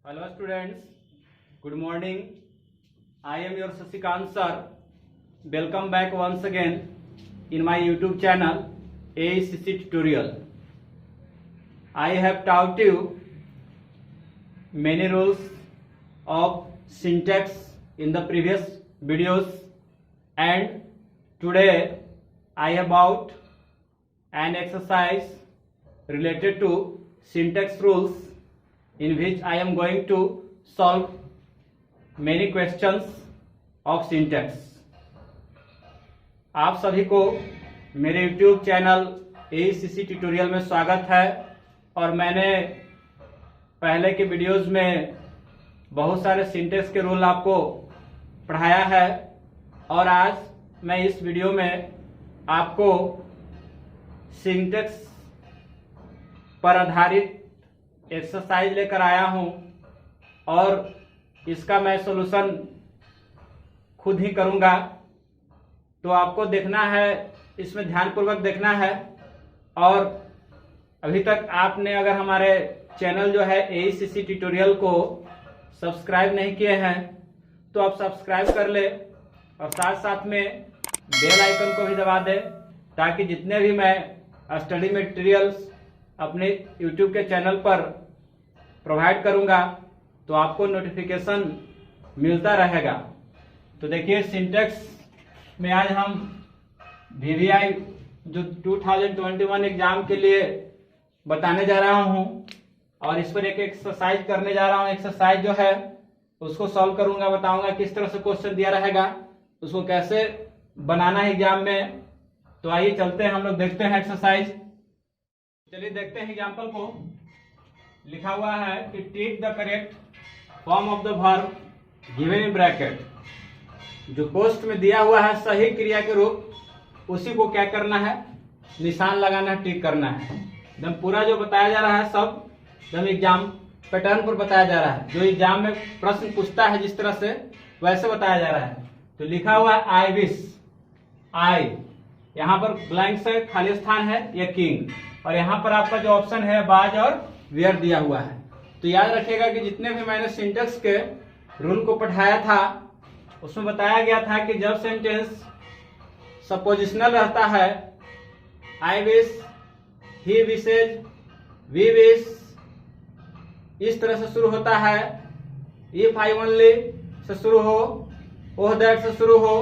Hello students, good morning. I am your Sasikant sir. Welcome back once again in my YouTube channel AECC Tutorial. I have taught you many rules of syntax in the previous videos, and today I have about an exercise related to syntax rules in which I am going to solve many questions of syntax. आप सभी को मेरे YouTube channel AECC tutorial में स्वागत है। और मैंने पहले के वीडियोस में बहुत सारे सिंटैक्स के रूल आपको पढ़ाया है, और आज मैं इस वीडियो में आपको सिंटैक्स पर आधारित एक्सरसाइज लेकर आया हूं, और इसका मैं सॉल्यूशन खुद ही करूंगा। तो आपको देखना है, इसमें ध्यानपूर्वक देखना है। और अभी तक आपने अगर हमारे चैनल जो है AECC ट्यूटोरियल को सब्सक्राइब नहीं किए हैं तो आप सब्सक्राइब कर ले, और साथ साथ में बेल आइकन को भी दबा दे, ताकि जितने भी मैं स्टडी मटेरियल्स अपने YouTube के चैनल पर प्रोवाइड करूंगा तो आपको नोटिफिकेशन मिलता रहेगा। तो देखिए, सिंटैक्स में आज हम VVI जो 2021 एग्जाम के लिए बताने जा रहा हूं, और इस पर एक एक्सरसाइज करने जा रहा हूं। एक्सरसाइज जो है उसको सॉल्व करूंगा, बताऊंगा किस तरह से क्वेश्चन दिया रहेगा, उसको कैसे बनाना है एग्जाम में। तो आइए चलते हैं, हम लोग देखते हैं एक्सरसाइज। चलिए देखते हैं एग्जाम्पल को। लिखा हुआ है कि take the correct form of the verb given in bracket. जो पोस्ट में दिया हुआ है सही क्रिया के रूप, उसी को क्या करना है, निशान लगाना है, टिक करना है। एकदम पूरा जो बताया जा रहा है सब एकदम एग्जाम पैटर्न पर बताया जा रहा है। जो एग्जाम में प्रश्न पूछता है जिस तरह से, वैसे बताया जा रहा है। तो लिखा हुआ है आई विश, आई यहाँ पर ब्लैंक से खाली स्थान है, ये किंग, और यहाँ पर आपका जो ऑप्शन है बाज और वेयर दिया हुआ है। तो याद रखिएगा कि जितने भी मैंने सिंटैक्स के रूल को पढ़ाया था उसमें बताया गया था कि जब सेंटेंस सपोजिशनल रहता है, I wish, he wishes, we wish, इस तरह से शुरू होता है। इफ आई ओनली से शुरू हो, ओह दैट से शुरू हो,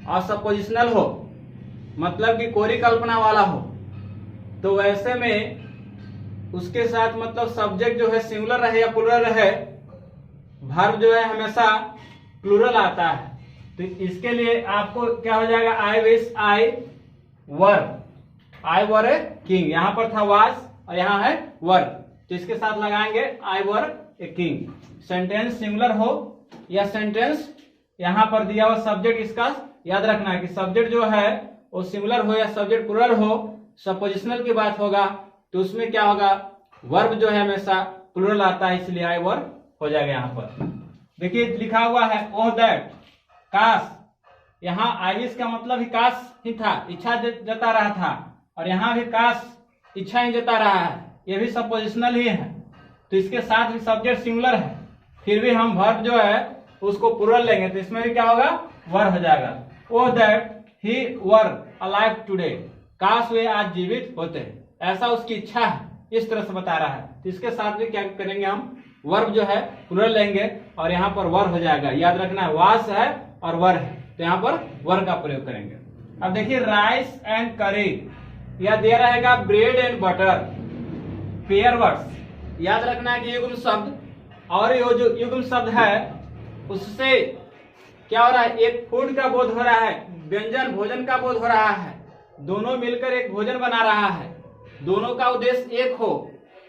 और सपोजिशनल हो, मतलब कि कोरी कल्पना वाला हो, तो वैसे में उसके साथ मतलब सब्जेक्ट जो है सिंगुलर रहे या प्लूरल रहे, वर्ब जो है हमेशा प्लूरल आता है। तो इसके लिए आपको क्या हो जाएगा, I wish I were a king, यहां पर था वाज और यहां है वर, तो इसके साथ लगाएंगे आई वर ए किंग। सेंटेंस सिंगुलर हो या सेंटेंस यहां पर दिया हुआ सब्जेक्ट, इसका याद रखना है कि सब्जेक्ट जो है वो सिंगुलर हो या सब्जेक्ट प्लूरल हो, सपोजिशनल की बात होगा तो उसमें क्या होगा, वर्ब जो है हमेशा प्लूरल आता है, इसलिए आई वर हो जाएगा। यहाँ पर देखिए लिखा हुआ है ओह दैट, काश, यहाँ आई विश का मतलब ही काश ही था, इच्छा जता रहा था, और यहाँ भी काश इच्छा ही जता रहा है, ये भी सपोजिशनल ही है। तो इसके साथ भी सब्जेक्ट सिंगुलर है, फिर भी हम वर्ब जो है उसको प्लूरल लेंगे, तो इसमें भी क्या होगा, वर हो जाएगा। Oh that he were alive today, काश वे आज जीवित होते, ऐसा उसकी इच्छा है, इस तरह से बता रहा है। तो इसके साथ भी क्या करेंगे, हम वर्ब जो है प्लूरल लेंगे, और यहाँ पर वर हो जाएगा। याद रखना है वास है और वर है, तो यहाँ पर वर का प्रयोग करेंगे। अब देखिए राइस एंड करी, यह दे रहेगा bread and butter, pair words. याद रखना है कि युग्म शब्द और ये जो युग्म शब्द है उससे क्या हो रहा है, एक फूड का बोध हो रहा है, व्यंजन भोजन का बोध हो रहा है, दोनों मिलकर एक भोजन बना रहा है, दोनों का उद्देश्य एक हो,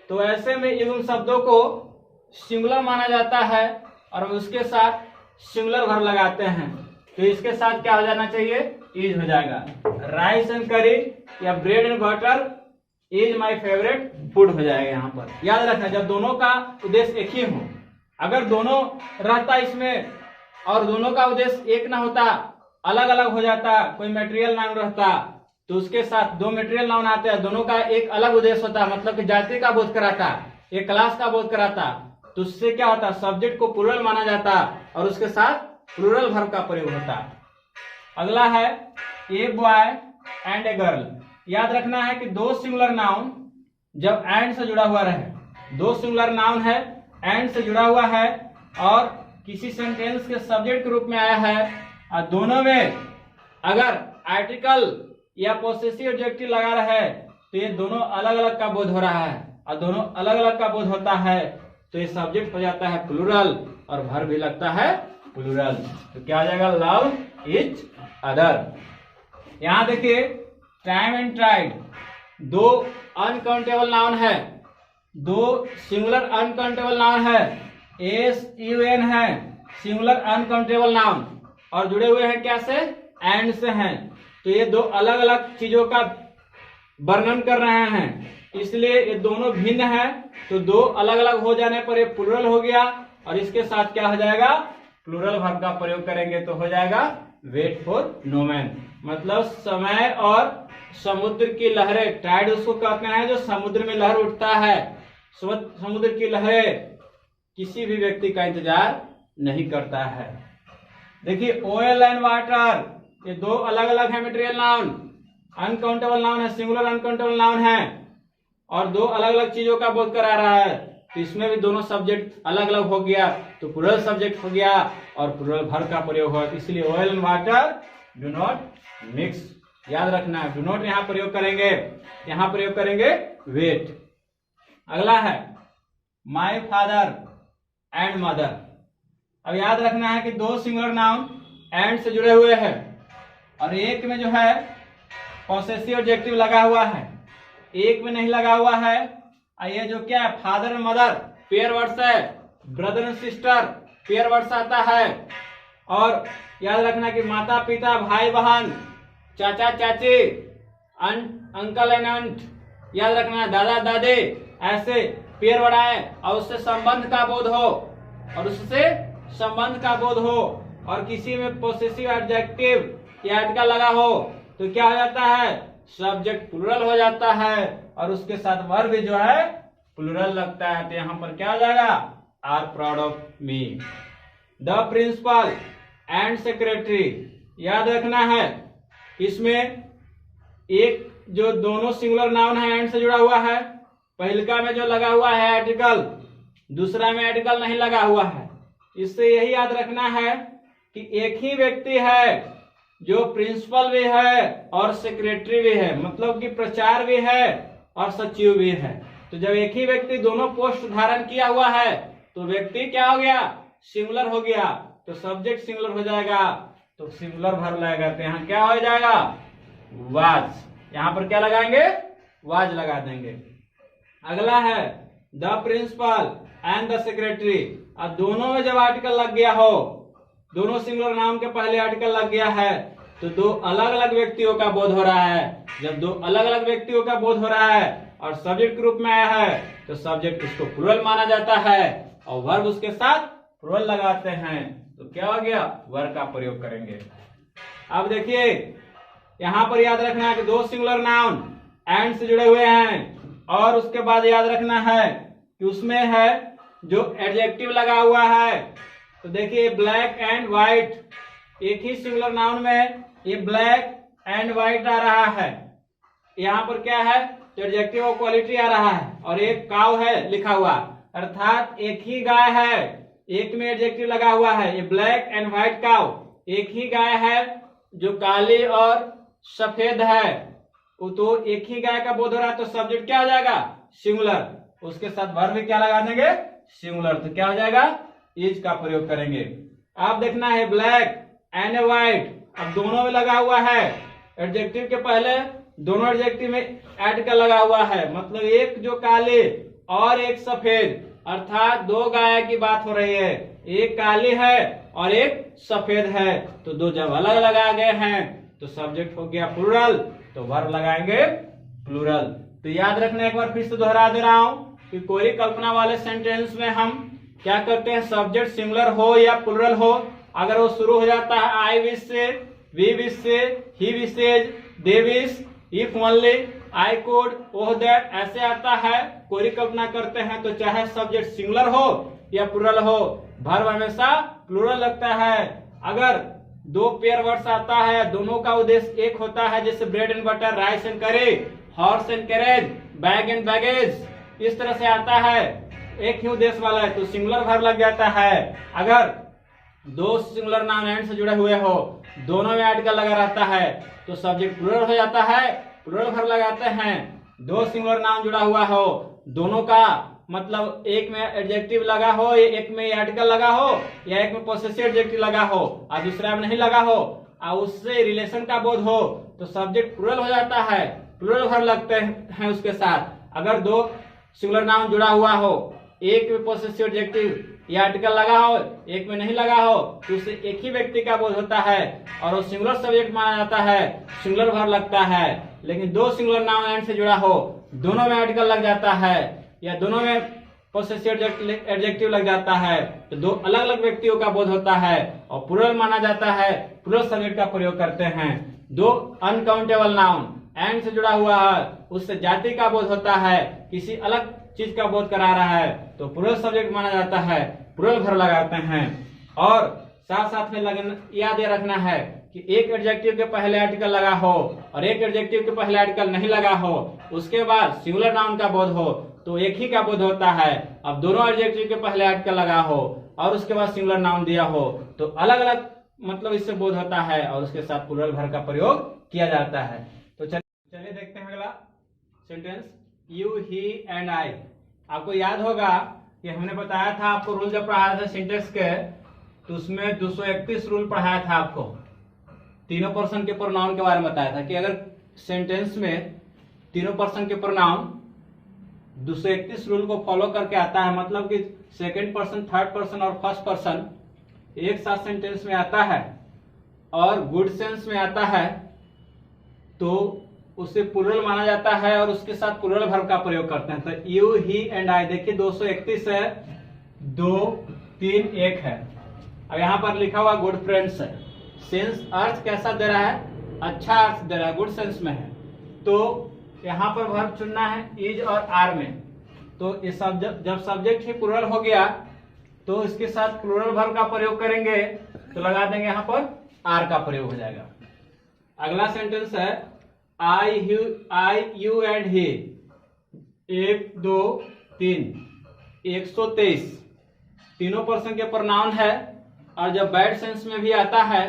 तो ऐसे में युग्म शब्दों को सिंगुलर माना जाता है और उसके साथ सिंगुलर वर्ब लगाते हैं। तो इसके साथ क्या हो जाना चाहिए, इज हो जाएगा। राइस एंड करी या bread and butter is my favourite food हो जाएगा। यहाँ पर याद रखना, जब दोनों का उद्देश्य एक ही हो, अगर दोनों रहता इसमें और दोनों का उद्देश्य एक ना होता, अलग अलग हो जाता, कोई मटेरियल नाम रहता, तो उसके साथ दो मटेरियल नाउन आते हैं, दोनों का एक अलग उद्देश्य होता है, मतलब कि जाति का बोध कराता, एक क्लास का बोध कराता, तो उससे क्या होता है, सब्जेक्ट को प्लूरल माना जाता और उसके साथ प्लूरल वर्ब का प्रयोग होता। अगला है a boy and a girl. याद रखना है कि दो सिंगुलर नाउन जब एंड से जुड़ा हुआ रहे, दो सिंगुलर नाउन है, एंड से जुड़ा हुआ है और किसी सेंटेंस के सब्जेक्ट के रूप में आया है और दोनों में अगर आर्टिकल या पोसेसिव एडजेक्टिव लगा रहा है तो ये दोनों अलग अलग का बोध हो रहा है और दोनों अलग अलग का बोध होता है तो ये सब्जेक्ट हो जाता है प्लूरल और वर्ब भी लगता है प्लूरल। तो क्या आ जाएगा, लव ईच अदर। यहां देखिए टाइम एंड ट्राइड, दो अनकाउंटेबल नाउन है, दो सिंगुलर अनकाउंटेबल नाउन है, SUN है सिंगुलर अनकाउंटेबल नाउन और जुड़े हुए हैं क्या से, एंड से हैं। तो ये दो अलग अलग चीजों का वर्णन कर रहे हैं, इसलिए ये दोनों भिन्न है। तो दो अलग अलग हो जाने पर ये प्लूरल हो गया और इसके साथ क्या हो जाएगा, प्लूरल वर्ब का प्रयोग करेंगे तो हो जाएगा वेट फॉर नो मैन। मतलब समय और समुद्र की लहरें, टाइड उसको कहते हैं जो समुद्र में लहर उठता है। समुद्र की लहरें किसी भी व्यक्ति का इंतजार नहीं करता है। देखिए ऑयल एंड वाटर, ये दो अलग अलग है मटेरियल नाउन, अनकाउंटेबल नाउन है, सिंगुलर अनकाउंटेबल नाउन है और दो अलग अलग चीजों का बोध करा रहा है। तो इसमें भी दोनों सब्जेक्ट अलग अलग हो गया तो प्लूरल सब्जेक्ट हो गया और प्लूरल वर्ब का प्रयोग हुआ। इसलिए oil and water do not mix. याद रखना है डू नॉट यहां प्रयोग करेंगे, यहां प्रयोग करेंगे वेट। अगला है माय फादर एंड मदर। अब याद रखना है कि दो सिंगुलर नाउन एंड से जुड़े हुए हैं और एक में जो है पॉसेसिव एडजेक्टिव लगा हुआ है, एक में नहीं लगा हुआ है। ये जो क्या है father and mother pair words है, brother and sister pair words आता है। और याद रखना कि माता पिता, भाई बहन, चाचा चाची, अंकल एंड आंट, याद रखना दादा दादी, ऐसे पेयर वर्ड आए और उससे संबंध का बोध हो और उससे संबंध का बोध हो और किसी में पोसेसिव एडजेक्टिव या आर्टिकल लगा हो तो क्या हो जाता है, सब्जेक्ट प्लूरल हो जाता है और उसके साथ वर्ब भी जो है प्लूरल लगता है। तो यहां पर क्या हो जाएगा, are proud of me. The principal and secretary, याद रखना है इसमें एक जो दोनों सिंगुलर नाउन है एंड से जुड़ा हुआ है, पहलका में जो लगा हुआ है आर्टिकल, दूसरा में आर्टिकल नहीं लगा हुआ है। इससे यही याद रखना है कि एक ही व्यक्ति है जो प्रिंसिपल भी है और सेक्रेटरी भी है, मतलब कि प्रचार भी है और सचिव भी है। तो जब एक ही व्यक्ति दोनों पोस्ट धारण किया हुआ है तो व्यक्ति क्या हो गया, सिंगुलर हो गया, तो सब्जेक्ट सिंगुलर हो जाएगा तो सिंगुलर वर्ब लगेगा। तो यहाँ क्या हो जाएगा, वाज। यहाँ पर क्या लगाएंगे, वाज लगा देंगे। अगला है the principal and the secretary. अब दोनों में जब आर्टिकल लग गया हो, दोनों सिंगुलर नाउन के पहले आर्टिकल लग गया है तो दो अलग अलग व्यक्तियों का बोध हो रहा है। जब दो अलग अलग व्यक्तियों का बोध हो रहा है और सब्जेक्ट के रूप में आया है तो सब्जेक्ट उसको प्लूरल माना जाता है और वर्ब उसके साथ प्लूरल लगाते हैं तो क्या हो गया, वर्ब का प्रयोग करेंगे। अब देखिए यहां पर याद रखना है कि दो सिंगुलर नाउन एंड से जुड़े हुए हैं और उसके बाद याद रखना है कि उसमें है जो एडजेक्टिव लगा हुआ है। तो देखिए ब्लैक एंड व्हाइट, एक ही सिंगुलर नाउन में ये ब्लैक एंड व्हाइट आ रहा है, यहाँ पर क्या है एडजेक्टिव और क्वालिटी आ रहा है और एक काव है लिखा हुआ, अर्थात एक ही गाय है, एक में एडजेक्टिव लगा हुआ है। ये ब्लैक एंड व्हाइट काव, एक ही गाय है जो काली और सफेद है, तो एक ही गाय का बोध हो रहा है तो सब्जेक्ट क्या हो जाएगा, सिंगुलर, उसके साथ वर्ब भी क्या लगा देंगे, सिंगुलर। तो क्या हो जाएगा, इज का प्रयोग करेंगे। आप देखना है ब्लैक एंड व्हाइट, अब दोनों में लगा हुआ है, एडजेक्टिव के पहले दोनों एडजेक्टिव में आर्टिकल लगा हुआ है, मतलब एक जो काले और एक सफेद, अर्थात दो गाय की बात हो रही है, एक काली है और एक सफेद है। तो दो जब अलग लगा गए हैं तो सब्जेक्ट हो गया प्लूरल, तो वर्ब लगाएंगे प्लूरल। तो याद रखना, एक बार फिर से दोहरा दे रहा हूं कि कोई कल्पना वाले सेंटेंस में हम क्या करते हैं, सब्जेक्ट सिंगुलर हो या प्लूरल हो, अगर वो शुरू हो जाता है आई विश से, वी विश से, ही wishes, they wish, if only, I could, oh that, ऐसे आता है। कोई कल्पना करते हैं तो चाहे सब्जेक्ट सिंगुलर हो या प्लूरल हो, वर्ब हमेशा प्लूरल लगता है। अगर दो पेयर वर्ड्स आता है, दोनों का उद्देश्य एक होता है, जैसे bread and butter, rice and curry, horse and carriage, bag and baggage, इस तरह से आता है, एक ही उद्देश्य वाला है, तो सिंगुलर वर्ब लग जाता है। अगर दो सिंगुलर नाउन एंड से जुड़े हुए हो, दोनों में आर्टिकल लगा रहता है, तो सब्जेक्ट प्लूरल हो जाता है, प्लूरल वर्ब लगाते हैं। दो सिंगुलर नाउन जुड़ा हुआ हो, दोनों का मतलब एक में एडजेक्टिव लगा हो, एक में आर्टिकल लगा हो, या एक में पोसेसिव एडजेक्टिव लगा हो और दूसरा में नहीं लगा हो, और उससे रिलेशन का बोध हो, तो सब्जेक्ट प्लूरल हो जाता है, प्लूरल वर्ब लगते हैं उसके साथ। अगर दो सिंगुलर नाउन जुड़ा हुआ हो, एक में पोसेसिव एडजेक्टिव या आर्टिकल लगा हो, एक में नहीं लगा हो, तो उससे एक ही व्यक्ति का बोध होता है और वो सिंगुलर सब्जेक्ट माना जाता है, सिंगुलर वर्ब लगता है। लेकिन दो सिंगुलर नाउन एंड से जुड़ा हो, दोनों में आर्टिकल लग जाता है या दोनों में पोसेसिव एडजेक्टिव लग जाता है, तो दो अलग अलग व्यक्तियों का बोध होता है और प्लूरल माना जाता है, प्लूरल सब्जेक्ट का प्रयोग करते हैं। दो अनकाउंटेबल नाउन एंड से जुड़ा हुआ है, उससे जाति का बोध होता है, किसी अलग चीज का बोध करा रहा है, तो प्लूरल सब्जेक्ट माना जाता है, प्लूरल वर्ब लगाते हैं। और साथ साथ में याद ये रखना है कि एक एडजेक्टिव के पहले आर्टिकल लगा हो और एक एडजेक्टिव के पहले आर्टिकल नहीं लगा हो, उसके बाद सिंगुलर नाउन का बोध हो, तो एक ही का बोध होता है। अब दोनों एडजेक्टिव के पहले आर्टिकल लगा हो और उसके बाद सिंगुलर नाउन दिया हो, तो अलग अलग मतलब इससे बोध होता है और उसके साथ प्लूरल वर्ब का प्रयोग किया जाता है। तो चलिए देखते हैं अगला sentence, you, he and I. आपको याद होगा कि हमने बताया था आपको रूल जब पढ़ाया था सिंटेक्स के, तो उसमें 231 रूल पढ़ाया था आपको, तीनों पर्सन के प्रोनाउन के बारे में बताया था कि अगर सेंटेंस में तीनों पर्सन के प्रोनाउन 231 रूल को फॉलो करके आता है, मतलब कि सेकंड पर्सन, थर्ड पर्सन और फर्स्ट पर्सन एक साथ सेंटेंस में आता है और गुड सेंस में आता है, तो उसे प्लूरल माना जाता है और उसके साथ प्लूरल वर्ब का प्रयोग करते हैं। तो यू, ही एंड आई, देखिए 231 है, 2, 3, 1 है। अब यहाँ पर लिखा हुआ गुड फ्रेंड्स है। सेंस अर्थ कैसा दे रहा है? अच्छा अर्थ दे रहा है, गुड सेंस में है। तो यहाँ पर वर्ब चुनना है इज और आर में। तो इस जब सब्जेक्ट ही प्लूरल हो गया तो इसके साथ प्लूरल वर्ब का प्रयोग करेंगे, तो लगा देंगे यहाँ पर आर का प्रयोग हो जाएगा। अगला सेंटेंस है आई, यू एंड ही। 1, 2, 3, 123 तीनों पर्सन के प्रोनाउन है और जब बैड सेंस में भी आता है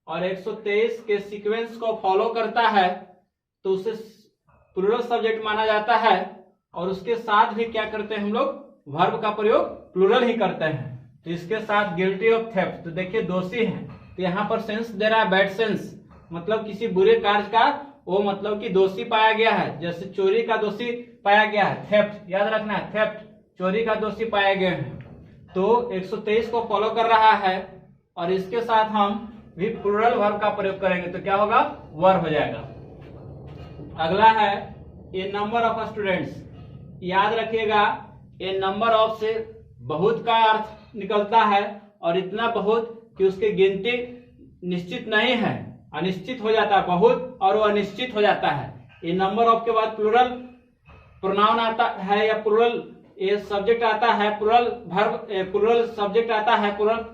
और 123 के सीक्वेंस को फॉलो करता है तो उसे प्लूरल सब्जेक्ट माना जाता है और उसके साथ भी क्या करते हैं हम लोग, वर्ब का प्रयोग प्लूरल ही करते हैं। तो इसके साथ गिल्टी ऑफ थेफ्ट, तो देखिए दोषी है, तो यहाँ पर सेंस दे रहा है बैड सेंस, मतलब किसी बुरे कार्य का वो मतलब कि दोषी पाया गया है, जैसे चोरी का दोषी पाया गया है, थेफ्ट याद रखना है, थेफ्ट चोरी का दोषी पाया गया है। तो 123 को फॉलो कर रहा है और इसके साथ हम भी प्लूरल वर्ब का प्रयोग करेंगे, तो क्या होगा, वर हो जाएगा। अगला है ए नंबर ऑफ स्टूडेंट्स। याद रखिएगा ए नंबर ऑफ से बहुत का अर्थ निकलता है और इतना बहुत कि उसकी गिनती निश्चित नहीं है, अनिश्चित हो जाता है, बहुत और वो अनिश्चित हो जाता है। ए नंबर ऑफ के बाद प्लूरल प्रोनाउन आता है या प्लूरल ये सब्जेक्ट आता है, प्लूरल वर्ब, प्लूरल सब्जेक्ट आता है, प्लूरल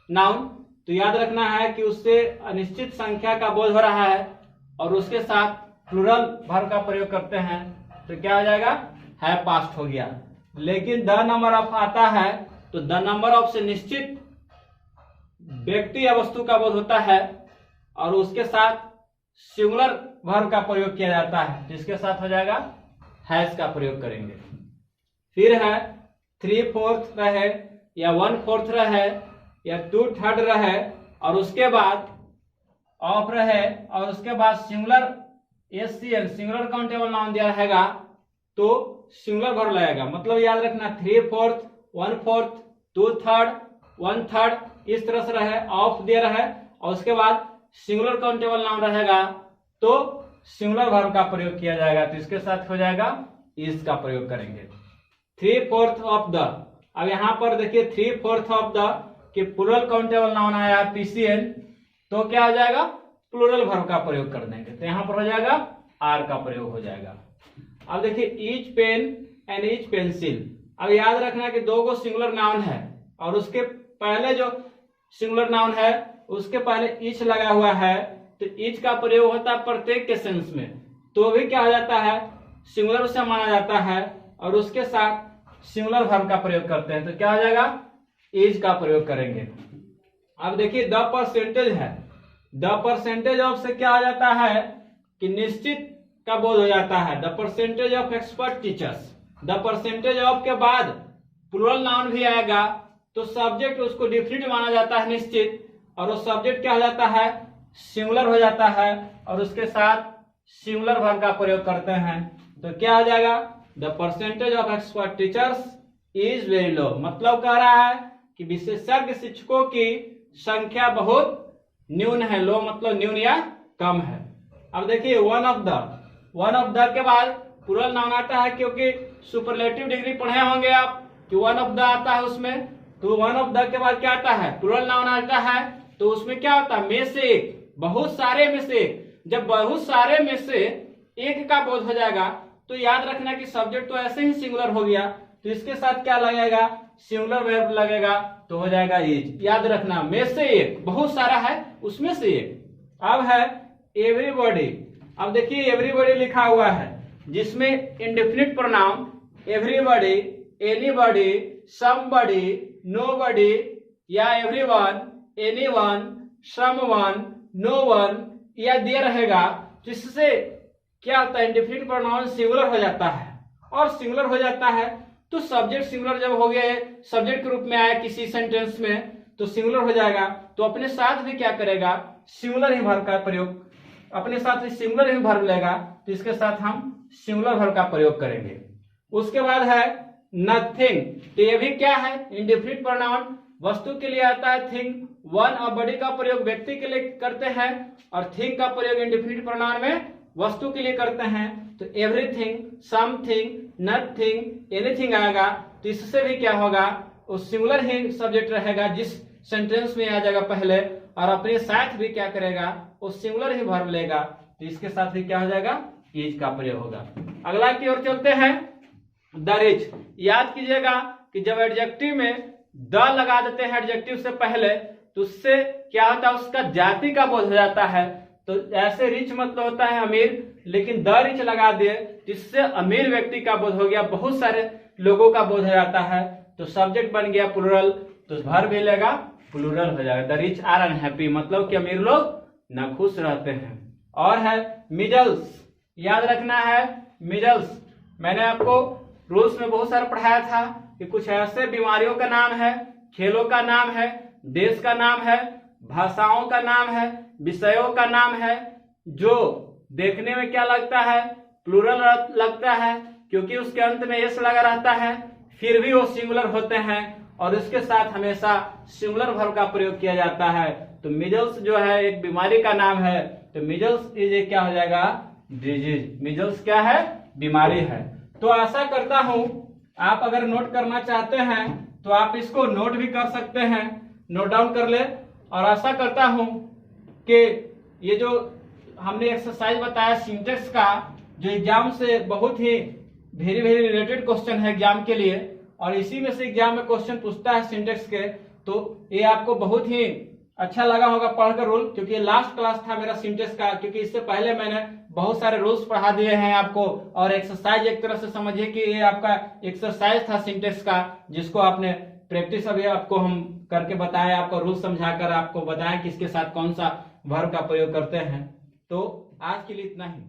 नाउन, तो याद रखना है कि उससे अनिश्चित संख्या का बोध हो रहा है और उसके साथ प्लूरल वर्ब का प्रयोग करते हैं, तो क्या हो जाएगा, है पास्ट हो गया। लेकिन द नंबर ऑफ आता है तो द नंबर ऑफ से निश्चित व्यक्ति या वस्तु का बोध होता है और उसके साथ सिंगुलर वर्ब का प्रयोग किया जाता है, जिसके साथ हो जाएगा हैज का प्रयोग करेंगे। फिर है 3/4 रहे या 1/4 रहे या 2/3 रहे और उसके बाद ऑफ रहे और उसके बाद singular SCN singular countable noun दिया रहेगा तो सिंगुलर वर्ब लगेगा। मतलब याद रखना 3/4, 1/4, 2/3, 1/3 इस तरह से रहे, ऑफ दिया रहे और उसके बाद सिंगुलर काउंटेबल नाउन रहेगा तो सिंगुलर वर्ब का प्रयोग किया जाएगा, तो इसके साथ हो जाएगा इस का प्रयोग करेंगे। 3/4 ऑफ द, अब यहाँ पर देखिए 3/4 ऑफ द के प्लूरल काउंटेबल नाउन आया पीसीएन, तो क्या हो जाएगा, प्लूरल वर्ब का प्रयोग कर देंगे, तो यहाँ पर हो जाएगा आर का प्रयोग हो जाएगा। अब देखिए each pen and each pencil. अब याद रखना कि दो गो सिंगुलर नाउन है और उसके पहले जो सिंगुलर नाउन है उसके पहले इच लगा हुआ है, तो इच का प्रयोग होता है प्रत्येक के सेंस में, तो भी क्या हो जाता है, सिंगुलर से माना जाता है, और उसके साथ सिंगुलर वर्ब का प्रयोग करते हैं, तो क्या हो जाएगा, इज का प्रयोग करेंगे। अब देखिए द परसेंटेज है, द परसेंटेज ऑफ से क्या हो जाता है कि निश्चित का बोध हो जाता है, the percentage of expert teachers. The percentage of के बाद प्लूरल नाउन भी आएगा तो सब्जेक्ट उसको डिफिनिट माना जाता है निश्चित, और वो सब्जेक्ट क्या हो जाता है, सिंगुलर हो जाता है, और उसके साथ सिंगुलर वर्ब का प्रयोग करते हैं, तो क्या हो जाएगा, the percentage of expert teachers is very low. मतलब कह रहा है कि विशेषज्ञ शिक्षकों की संख्या बहुत न्यून है, लो मतलब न्यून या कम है। अब देखिए वन ऑफ द के बाद प्लूरल नाउन आता है, क्योंकि सुपरलेटिव डिग्री पढ़े होंगे आप कि वन ऑफ द आता है उसमें, तो वन ऑफ द के बाद क्या आता है, प्लूरल नाउन आता है, तो उसमें क्या होता है, में से एक, बहुत सारे में से एक। जब बहुत सारे में से एक का बोध हो जाएगा तो याद रखना कि सब्जेक्ट तो ऐसे ही सिंगुलर हो गया, तो इसके साथ क्या लगेगा, सिंगुलर वर्ब लगेगा, तो हो जाएगा इज। याद रखना में से एक, बहुत सारा है उसमें से एक। अब है एवरीबॉडी। अब देखिए एवरीबॉडी लिखा हुआ है जिसमें indefinite pronoun everybody, anybody, somebody, nobody या एवरीवन, एनीवन, समवन, नोवन या दे रहेगा, जिससे क्या होता है, इंडेफिनिट प्रोनाउन सिंगुलर हो जाता है, और सिंगुलर हो जाता है तो सब्जेक्ट सिंगुलर जब हो गया, सब्जेक्ट के रूप में आया किसी सेंटेंस में तो सिंगुलर हो जाएगा, तो अपने साथ भी क्या करेगा, सिंगुलर ही वर्ब का प्रयोग, अपने साथ ही सिंगुलर ही वर्ब लेगा, तो इसके साथ हम सिंगुलर वर्ब का प्रयोग करेंगे। उसके बाद है नथिंग, तो ये भी क्या है, इंडेफिनिट प्रोनाउन, वस्तु के लिए आता है थिंग, वन और बॉडी का प्रयोग व्यक्ति के लिए करते हैं, और थिंग का प्रयोग इंडेफिनिट प्रोनाउन में वस्तु के लिए करते हैं, तो एवरीथिंग, समथिंग, नथिंग, एनीथिंग आएगा, तो इससे भी क्या होगा, उस सिंगुलर ही सब्जेक्ट रहेगा जिस सेंटेंस में आ जाएगा पहले, और अपने साथ भी क्या करेगा, उस सिंगुलर ही वर्ब लेगा, तो इसके साथ भी क्या हो जाएगा, इज का प्रयोग होगा। अगला की ओर चलते हैं, द रिच। याद कीजिएगा कि जब एडजेक्टिव में द लगा देते हैं एडजेक्टिव से पहले, तो उससे क्या होता है, उसका जाति का बोध हो जाता है, तो ऐसे रिच मतलब होता है अमीर, लेकिन द रिच लगा दिए जिससे अमीर व्यक्ति का बोध हो गया, बहुत सारे लोगों का बोध हो जाता है, तो सब्जेक्ट बन गया प्लूरल, तो वर्ब भी लेगा प्लूरल हो जाएगा। द रिच आर अनहैप्पी, मतलब कि अमीर लोग नाखुश रहते हैं। और है मिजल्स, याद रखना है मिजल्स, मैंने आपको रूल्स में बहुत सारा पढ़ाया था कि कुछ ऐसे बीमारियों का नाम है, खेलों का नाम है, देश का नाम है, भाषाओं का नाम है, विषयों का नाम है, जो देखने में क्या लगता है, प्लूरल लगता है, क्योंकि उसके अंत में एस लगा रहता है, फिर भी वो सिंगुलर होते हैं, और इसके साथ हमेशा सिंगुलर वर्ब का प्रयोग किया जाता है। तो मिजल्स जो है एक बीमारी का नाम है, तो मिजल्स इज क्या हो जाएगा, डिजीज। मिजल्स क्या है, बीमारी है। तो आशा करता हूं आप अगर नोट करना चाहते हैं तो आप इसको नोट भी कर सकते हैं, नोट डाउन कर ले, और आशा करता हूं कि ये जो हमने एक्सरसाइज बताया सिंटेक्स का, जो एग्जाम से बहुत ही वेरी वेरी रिलेटेड क्वेश्चन है एग्जाम के लिए, और इसी में से एग्जाम में क्वेश्चन पूछता है सिंटेक्स के, तो ये आपको बहुत ही अच्छा लगा होगा पढ़कर रूल, क्योंकि ये लास्ट क्लास था मेरा सिंटेक्स का, क्योंकि इससे पहले मैंने बहुत सारे रूल्स पढ़ा दिए हैं आपको, और एक्सरसाइज एक तरह से समझिए कि ये आपका एक्सरसाइज था सिंटेक्स का, जिसको आपने प्रैक्टिस अभी आपको हम करके बताया, आपको रूल समझाकर आपको बताया कि इसके साथ कौन सा वर्ब का प्रयोग करते हैं। तो आज के लिए इतना ही।